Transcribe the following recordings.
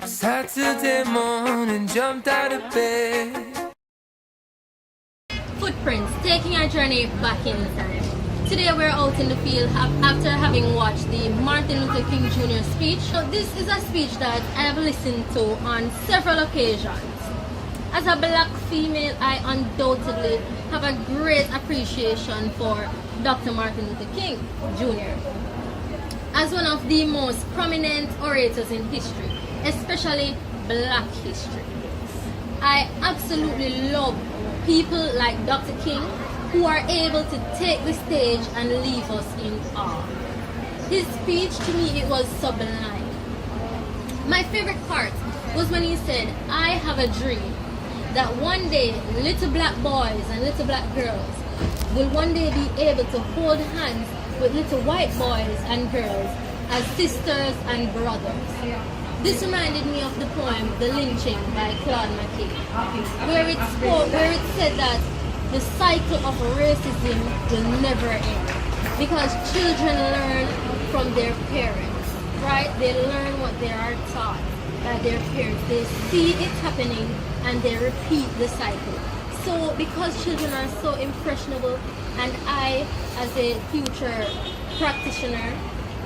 Saturday morning, jumped out of bed. Footprints, taking our journey back in time. Today we're out in the field after having watched the Martin Luther King Jr. speech. So this is a speech that I have listened to on several occasions. As a black female, I undoubtedly have a great appreciation for Dr. Martin Luther King Jr. as one of the most prominent orators in history, especially black history. I absolutely love people like Dr. King who are able to take the stage and leave us in awe. His speech, to me, it was sublime. My favorite part was when he said, "I have a dream that one day little black boys and little black girls will one day be able to hold hands with little white boys and girls as sisters and brothers." This reminded me of the poem The Lynching by Claude McKay, where it said that the cycle of racism will never end because children learn from their parents, right? They learn what they are taught by their parents. They see it happening and they repeat the cycle. So because children are so impressionable, and I, as a future practitioner,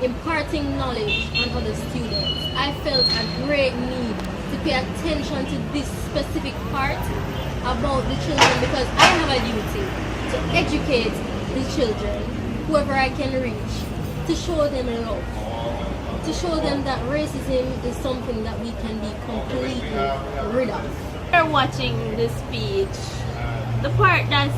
imparting knowledge on other students, I felt a great need to pay attention to this specific part about the children because I have a duty to educate the children, whoever I can reach, to show them love, to show them that racism is something that we can be completely rid of. After watching the speech, the part that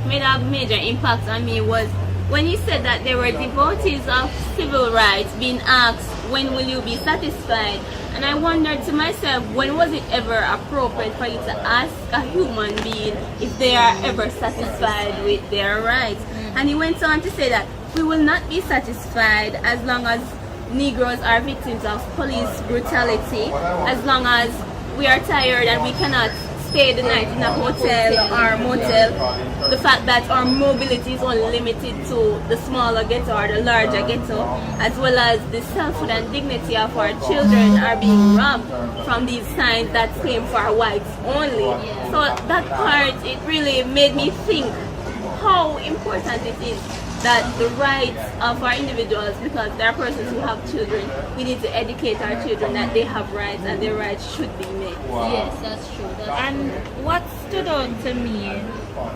made a major impact on me was when he said that there were devotees of civil rights being asked, when will you be satisfied? And I wondered to myself, when was it ever appropriate for you to ask a human being if they are ever satisfied with their rights? And he went on to say that we will not be satisfied as long as Negroes are victims of police brutality, as long as we are tired and we cannot stay the night in a hotel or motel, the fact that our mobility is only limited to the smaller ghetto or the larger ghetto, as well as the selfhood and dignity of our children are being robbed from these signs that claim for whites only. So that part, it really made me think how important it is that the rights of our individuals, because there are persons who have children, we need to educate our children that they have rights and their rights should be met. Yes, that's true. And what stood out to me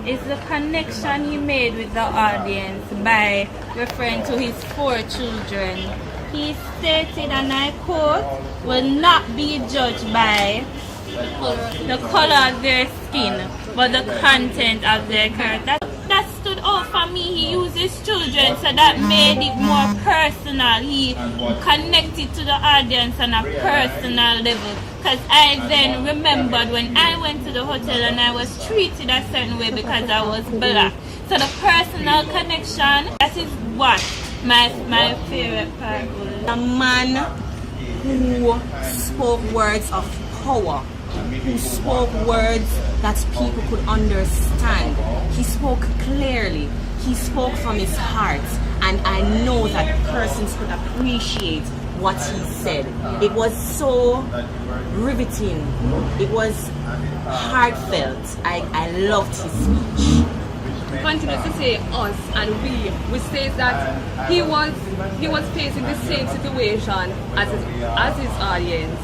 is the connection he made with the audience by referring to his 4 children. He stated, and I quote, "will not be judged by the color of their skin, but the content of their character." That stood out for me. He used his children, so that made it more personal. He connected to the audience on a personal level. Because I then remembered when I went to the hotel and I was treated a certain way because I was black. So the personal connection, that is what my favorite part was. A man who spoke words of power, who spoke words that people could understand. He spoke clearly. He spoke from his heart, and I know that persons could appreciate what he said. It was so riveting. It was heartfelt. I loved his speech. Continues to say us and we, which says that he was facing the same situation as his audience,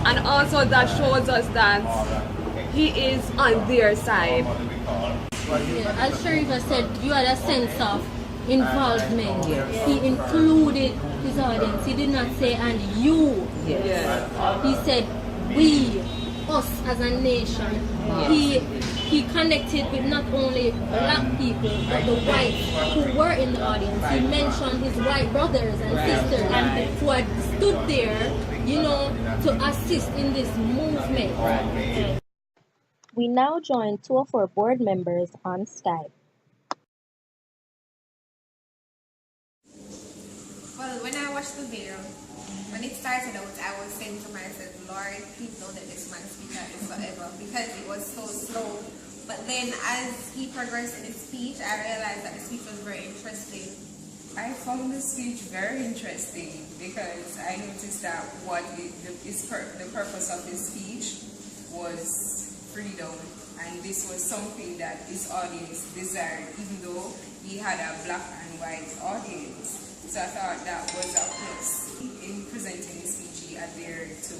and also that shows us that he is on their side. Yeah, as Sharifa said, you had a sense of involvement. He included his audience. He did not say "and you." He said "we," us as a nation. He connected with not only black people but the whites who were in the audience. He mentioned his white brothers and sisters who had stood there, to assist in this movement. We now join 2 of our board members on Skype. Well, when I watched the video, when it started out, I was saying to myself, Lord, please don't let this man speak like this forever, because it was so slow. But then as he progressed in his speech, I realized that the speech was very interesting. I found the speech very interesting because I noticed that the purpose of his speech was freedom, and this was something that his audience desired, even though he had a black and white audience. So I thought that was a plus. In presenting his speech, he adhered to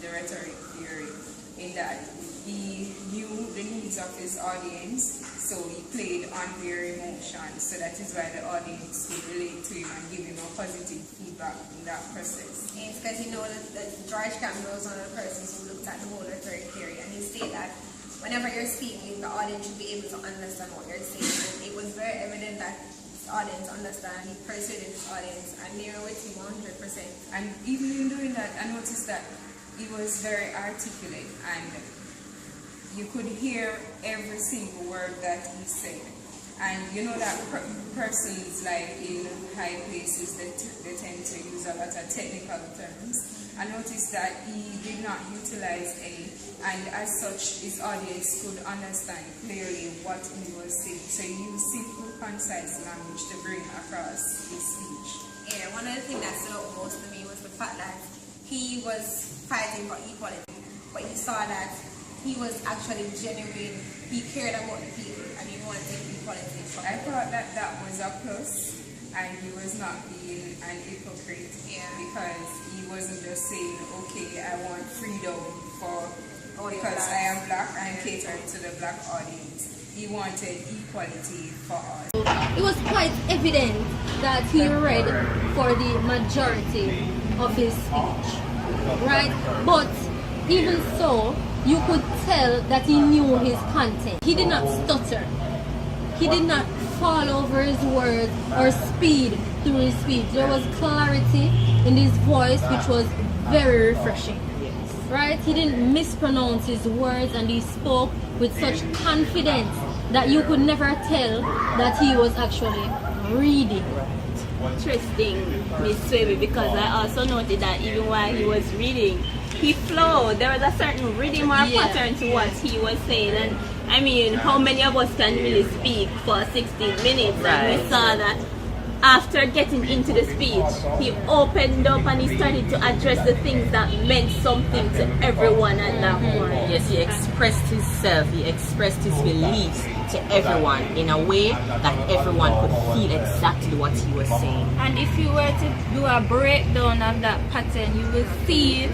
the rhetoric theory in that he knew the needs of his audience, so he played on their emotions. So that is why the audience could relate to him and give him a positive feedback in that process. It's because you know that George Campbell was one of the persons who looked at the whole rhetoric theory, and he stated that whenever you're speaking, the audience should be able to understand what you're saying. And it was very evident that his audience understand. He persuaded his audience, and they were with him 100%. And even in doing that, I noticed that he was very articulate, and you could hear every single word that he said. And you know that persons like in high places they tend to use a lot of technical terms. I noticed that he did not utilize any, and as such his audience could understand clearly what he was saying. So he used simple, concise language to bring across his speech. Yeah, one of the things that stood out most to me was the fact that he was fighting for equality, but he saw that he was actually genuine. He cared about the people, and he wanted equality. I thought that was a plus, and he was not being an hypocrite, because he wasn't just saying, okay, I want freedom because I am black and catering to the black audience. He wanted equality for us. It was quite evident that he read for the majority of his speech, right? But even so, you could tell that he knew his content. He did not stutter. He did not fall over his words or speed through his speech. There was clarity in his voice, which was very refreshing, right? He didn't mispronounce his words, and he spoke with such confidence that you could never tell that he was actually reading. Interesting, Miss Swaby, because I also noted that even while he was reading, he flowed. There was a certain rhythm or pattern to what he was saying. And I mean, how many of us can really speak for 16 minutes? Right. And we saw that after getting into the speech, he opened up and he started to address the things that meant something to everyone at that point. Yes, he expressed himself, he expressed his beliefs to everyone in a way that everyone could feel exactly what he was saying. And if you were to do a breakdown of that pattern, you will see it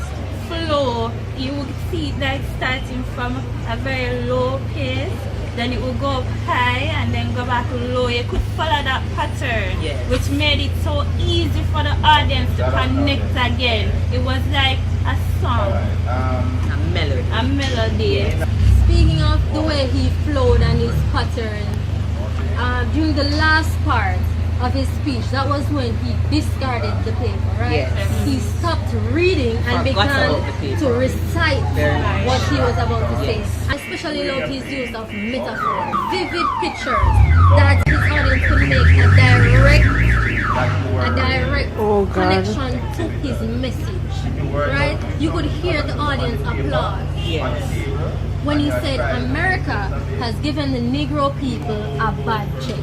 flow. You will see it like starting from a very low pace, then it will go up high and then go back low. You could follow that pattern, which made it so easy for the audience to connect again. It was like a song, a melody. Speaking of the way he flowed and his pattern, during the last part of his speech, that was when he discarded the paper, right? Yes. He stopped reading and began to recite what he was about to say. I especially love his use of metaphor, vivid pictures that his audience could make a direct connection to his message, right? You could hear the audience applaud. Yes. When he said America has given the Negro people a bad check.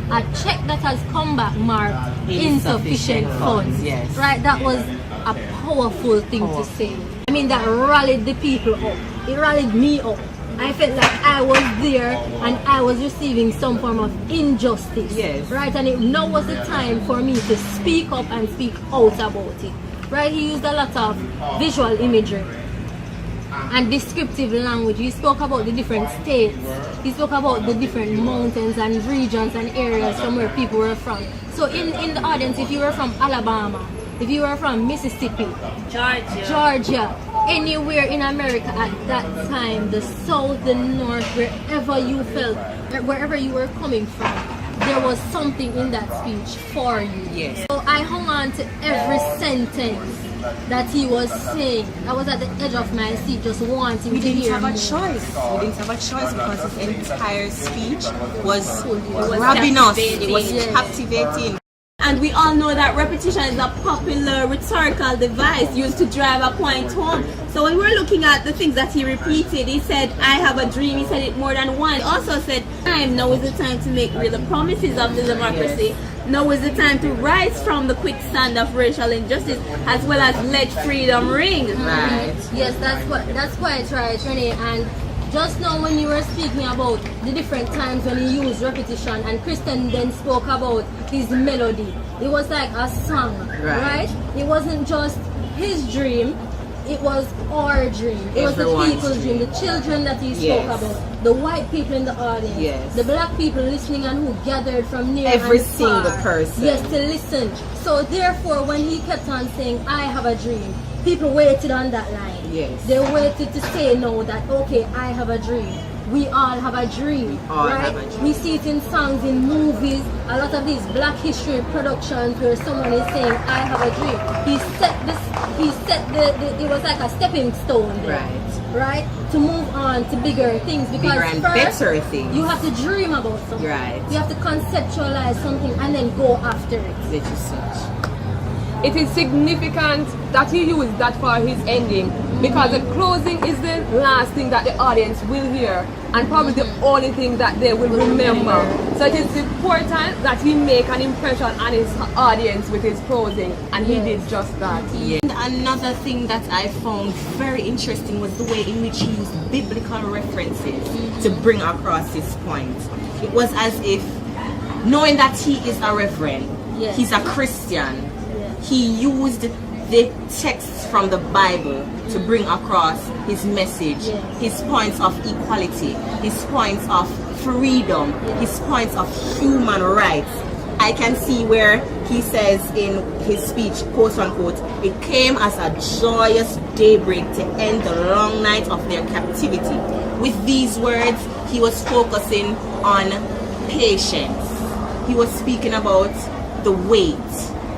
A check that has come back marked insufficient funds. Yes. Right? That was a powerful thing to say. I mean, that rallied the people up. It rallied me up. I felt like I was there and I was receiving some form of injustice. Yes. Right? And now was the time for me to speak up and speak out about it. Right? He used a lot of visual imagery and descriptive language. He spoke about the different states. He spoke about the different mountains and regions and areas from where people were from. So in the audience, if you were from Alabama, if you were from Mississippi, Georgia, anywhere in America at that time, the south, the north, wherever you felt, wherever you were coming from, there was something in that speech for you. Yes. So I hung on to every sentence that he was saying. I was at the edge of my seat just wanting to hear more. We didn't have a choice because his entire speech was grabbing us. It was captivating. And we all know that repetition is a popular rhetorical device used to drive a point home. So when we're looking at the things that he repeated, he said, I have a dream. He said it more than once. He also said, now is the time to make real promises of the democracy. now is the time to rise from the quicksand of racial injustice as well as let freedom ring. Right. Yes, that's quite right, Renee. And just now when you were speaking about the different times when he used repetition, and Kristen then spoke about his melody. It was like a song, right? It wasn't just his dream, it was our dream. It was the people's dream, the children that he spoke about, the white people in the audience, the black people listening and who gathered from near every and far. single person. Yes, to listen. So therefore, when he kept on saying, I have a dream, people waited on that line. Yes. They waited to say no, that okay, I have a dream. We all have a dream, right? We see it in songs, in movies, a lot of these black history productions where someone is saying, I have a dream. It was like a stepping stone there, right? To move on to bigger things, because bigger and first, better things. you have to dream about something. Right. You have to conceptualize something and then go after it. That you such. It is significant that he used that for his ending, because the closing is the last thing that the audience will hear and probably the only thing that they will remember. So it is important that he make an impression on his audience with his closing, and he did just that. Yeah. And another thing that I found very interesting was the way in which he used biblical references to bring across his point. It was as if, knowing that he is a reverend, he's a Christian, he used the texts from the Bible to bring across his message, his points of equality, his points of freedom, his points of human rights. I can see where he says in his speech, quote unquote, it came as a joyous daybreak to end the long night of their captivity. With these words, he was focusing on patience. He was speaking about the wait.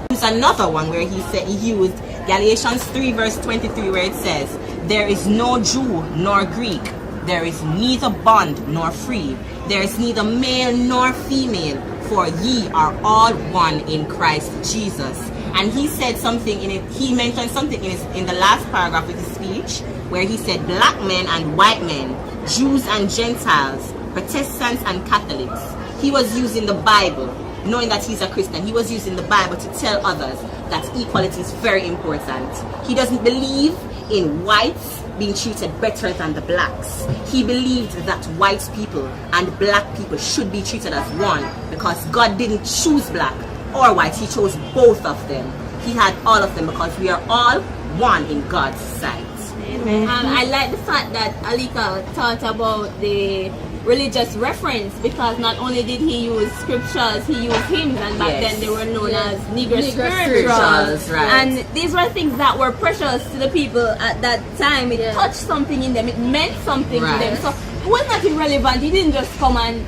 There's another one where he said he used Galatians 3 verse 23, where it says, there is no Jew nor Greek, there is neither bond nor free, there is neither male nor female, for ye are all one in Christ Jesus. And he said something in it, he mentioned something in the last paragraph of his speech, where he said black men and white men, Jews and Gentiles, Protestants and Catholics. He was using the Bible. Knowing that he's a Christian, he was using the Bible to tell others that equality is very important. He doesn't believe in whites being treated better than the blacks. He believed that white people and black people should be treated as one, because God didn't choose black or white, he chose both of them. He had all of them because we are all one in God's sight. Amen. I like the fact that Alika thought about the religious reference, because not only did he use scriptures, he used hymns, and back then they were known as Negro spirituals. Right. And these were things that were precious to the people at that time. It touched something in them, it meant something to them. So it was not irrelevant. He didn't just come and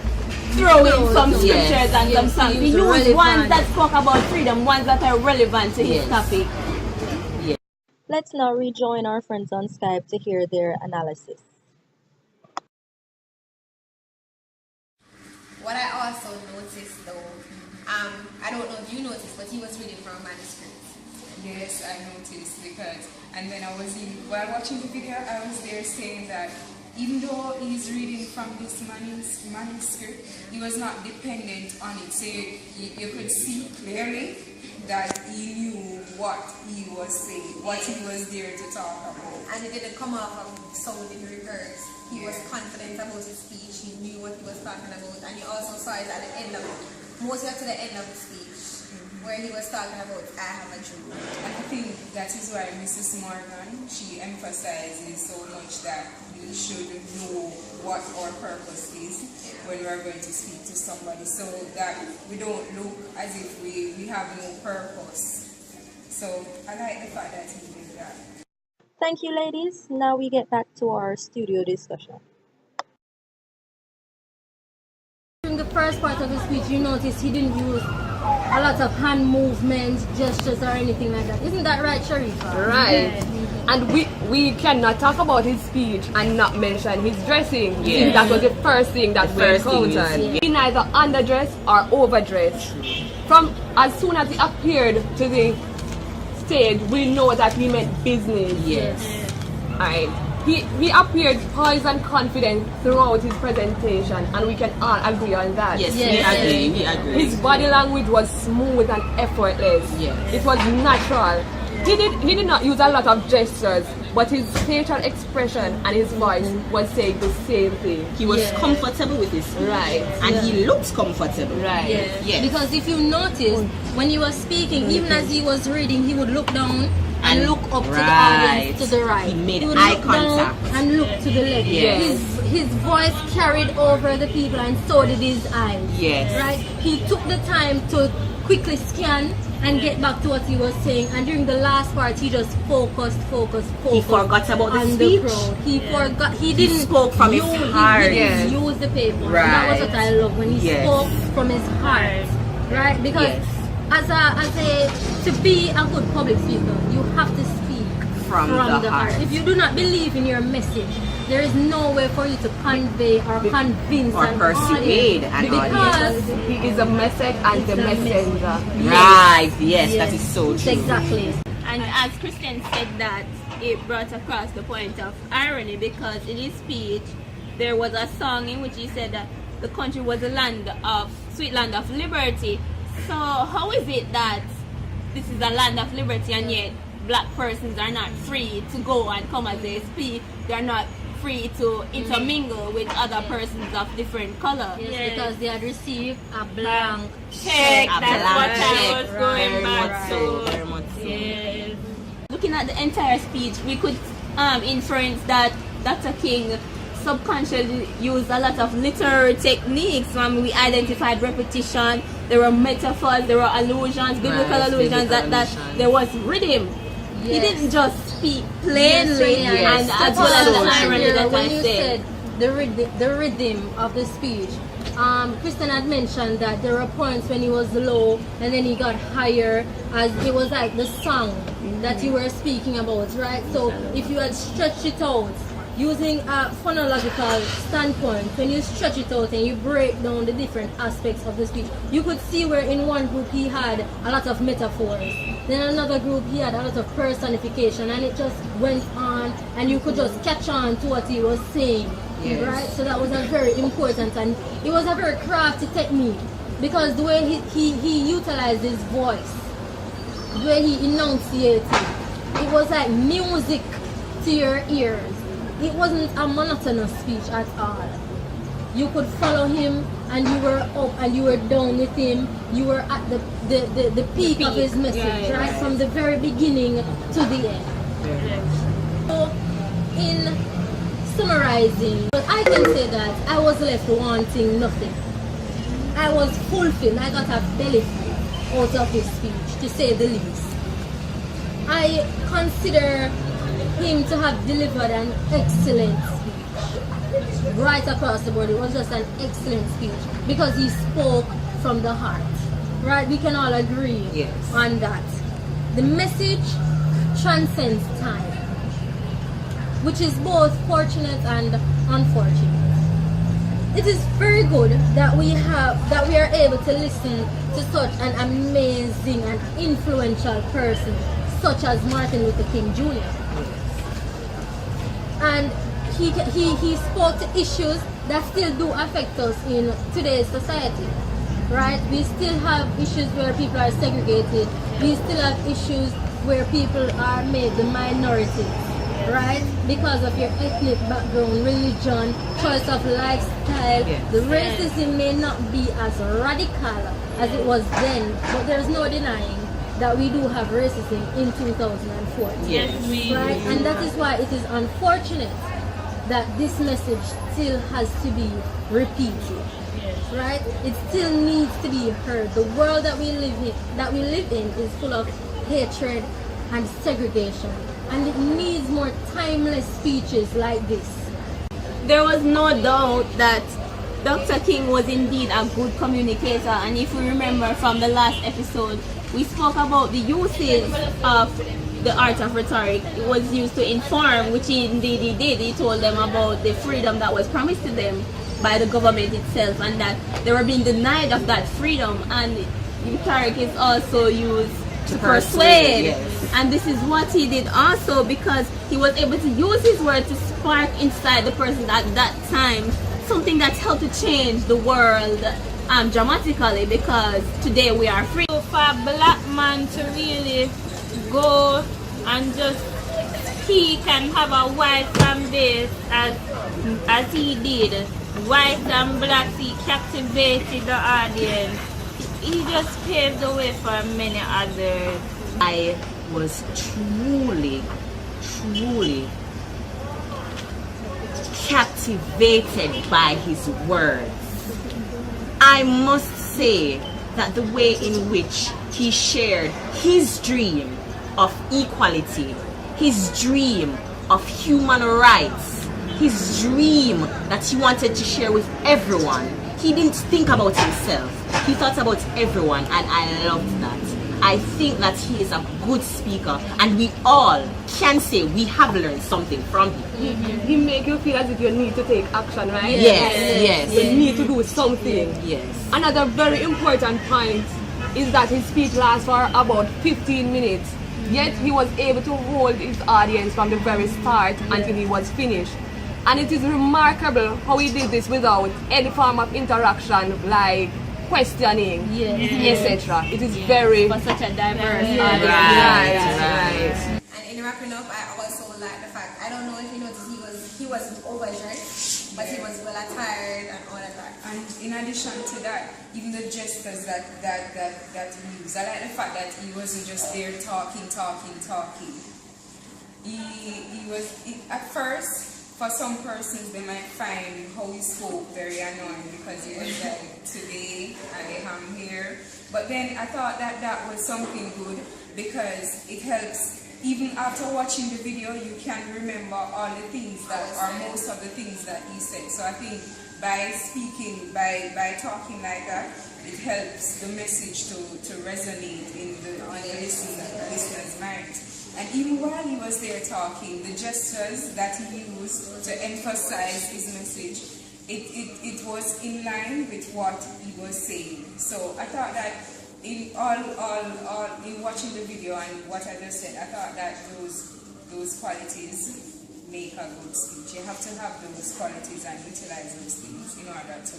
throw in some scriptures and some songs. He used ones that spoke about freedom, ones that are relevant to his topic. Let's now rejoin our friends on Skype to hear their analysis. What I also noticed though, I don't know if you noticed, but he was reading from a manuscript. Yes, I noticed, because, and when I was while watching the video, I was there saying that even though he's reading from this manuscript, he was not dependent on it. So you could see clearly that he knew what he was saying, what he was there to talk about. And it didn't come off of sounding rehearsed. He was confident about his speech, he knew what he was talking about, and you also saw it at the end of it, mostly up to the end of the speech, where he was talking about, I have a dream. And I think that is why Mrs. Morgan, she emphasizes so much that we should know what our purpose is when we are going to speak to somebody, so that we don't look as if we have no purpose. So I like the fact that he did that. Thank you, ladies. Now we get back to our studio discussion. During the first part of his speech, you notice he didn't use a lot of hand movements, gestures, or anything like that. Isn't that right, Sharifa? Right. And we cannot talk about his speech and not mention his dressing. Yeah. That was the first thing that we encountered. He neither underdressed or overdressed. From as soon as he appeared to the stage, we know that he meant business. Yes. Alright. he appeared poised and confident throughout his presentation, and we can all agree on that. Yes, we agree. His body language was smooth and effortless. Yes. It was natural. He did not use a lot of gestures, but his facial expression and his voice was saying the same thing. He was comfortable with his speech. Right. And he looked comfortable. Right. Yes. Because if you notice, when he was speaking, even as he was reading, he would look down and look up to the audience to the right. He made would eye look down contact. and look to the left. Yes. His voice carried over the people, and so did his eyes. Yes. Right? He took the time to quickly scan and get back to what he was saying, and during the last part he just focused. He forgot about the on speech. the crowd. He forgot. He He didn't spoke from his heart. He didn't use the paper. And that was what I love, when he spoke from his heart. Right? Because as a to be a good public speaker, you have to speak From the heart. If you do not believe in your message, there is no way for you to convey or convince Or an persuade audience. an Because He is a message and the messenger. Right, yes, that is so true. Exactly. And as Christian said that, it brought across the point of irony, because in his speech there was a song in which he said that the country was a land of sweet land of liberty. So how is it that this is a land of liberty and yet black persons are not free to go and come as they speak? They are not free to intermingle with other persons of different color. Yes, because they had received a blank Check, A that's blank what I check. was going Very back much to. so, very much so. Yes. Looking at the entire speech, we could inference that Dr. King subconsciously used a lot of literary techniques. We identified repetition, there were metaphors, there were allusions, biblical allusions, that there was rhythm. He didn't just speak plainly, and as well as the irony that when I you said. the rhythm of the speech. Kristen had mentioned that there were points when he was low and then he got higher, as it was like the song that you were speaking about, right? So if you had stretched it out using a phonological standpoint, when you stretch it out and you break down the different aspects of the speech, you could see where in one group he had a lot of metaphors, then another group he had a lot of personification, and it just went on and you could just catch on to what he was saying. Yes. Right? So that was a very important, and it was a very crafty technique, because the way he utilized his voice, the way he enunciated, it was like music to your ears. It wasn't a monotonous speech at all. You could follow him, and you were up and you were down with him. You were at the peak of his message, right? From the very beginning to the end. So, in summarizing, but I can say that I was left wanting nothing. I was fulfilled. I got a belly full out of his speech, to say the least. I consider him to have delivered an excellent speech right across the board. It was just an excellent speech because he spoke from the heart, right? We can all agree on that. The message transcends time, which is both fortunate and unfortunate. It is very good that we are able to listen to such an amazing and influential person such as Martin Luther King Jr. And he spoke to issues that still do affect us in today's society, right? We still have issues where people are segregated. We still have issues where people are made the minority, right? Because of your ethnic background, religion, choice of lifestyle. The racism may not be as radical as it was then, but there's no denying that we do have racism in 2014. Yes, we right? do. And that is why it is unfortunate that this message still has to be repeated. Right? It still needs to be heard. The world that we live in is full of hatred and segregation, and it needs more timeless speeches like this. There was no doubt that Dr. King was indeed a good communicator, and if we remember from the last episode, we spoke about the usage of the art of rhetoric. It was used to inform, which indeed he did. He told them about the freedom that was promised to them by the government itself, and that they were being denied of that freedom. And rhetoric is also used to persuade. Yes. And this is what he did also, because he was able to use his word to spark inside the person at that time something that helped to change the world dramatically, because today we are free. So for a black man to really go and just speak and have a white fan base as he did, white and black, he captivated the audience. He just paved the way for many others. I was truly captivated by his words. I must say that the way in which he shared his dream of equality, his dream of human rights, his dream that he wanted to share with everyone. He didn't think about himself. He thought about everyone, and I loved that. I think that he is a good speaker, and we all can say we have learned something from him. He make you feel as if you need to take action, right? Yes. You need to do something. Yes. Another very important point is that his speech lasts for about 15 minutes. Yet he was able to hold his audience from the very start until he was finished. And it is remarkable how he did this without any form of interaction, like questioning, etc. It is very For such a diverse audience. Right. And in wrapping up, I also like the fact, I don't know if you noticed, he wasn't overdressed, but he was well attired and all of that. And in addition to that, even the gestures that he used, I like the fact that he wasn't just there talking. At first, for some persons, they might find how he spoke very annoying, because he was like, today I am here. But then I thought that was something good, because it helps. Even after watching the video, you can remember all the things that, or most of the things that he said. So I think by speaking, by talking like that, it helps the message to resonate on the listener's mind. And even while he was there talking, the gestures that he used to emphasize his message, it was in line with what he was saying. So I thought that in watching the video and what I just said, I thought that those qualities make a good speech. You have to have those qualities and utilize those things in order to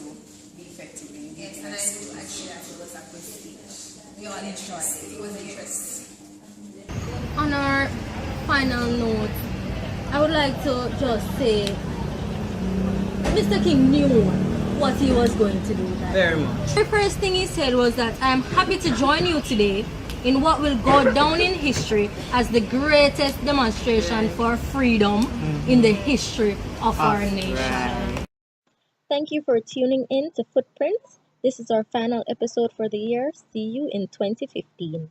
be effective in Yes, and I do agree that it was a good speech. We all enjoyed it. It was interesting. On our final note, I would like to just say Mr. King knew what he was going to do. Very much. The first thing he said was that I am happy to join you today in what will go down in history as the greatest demonstration for freedom in the history of our nation. Thank you for tuning in to Footprints. This is our final episode for the year. See you in 2015.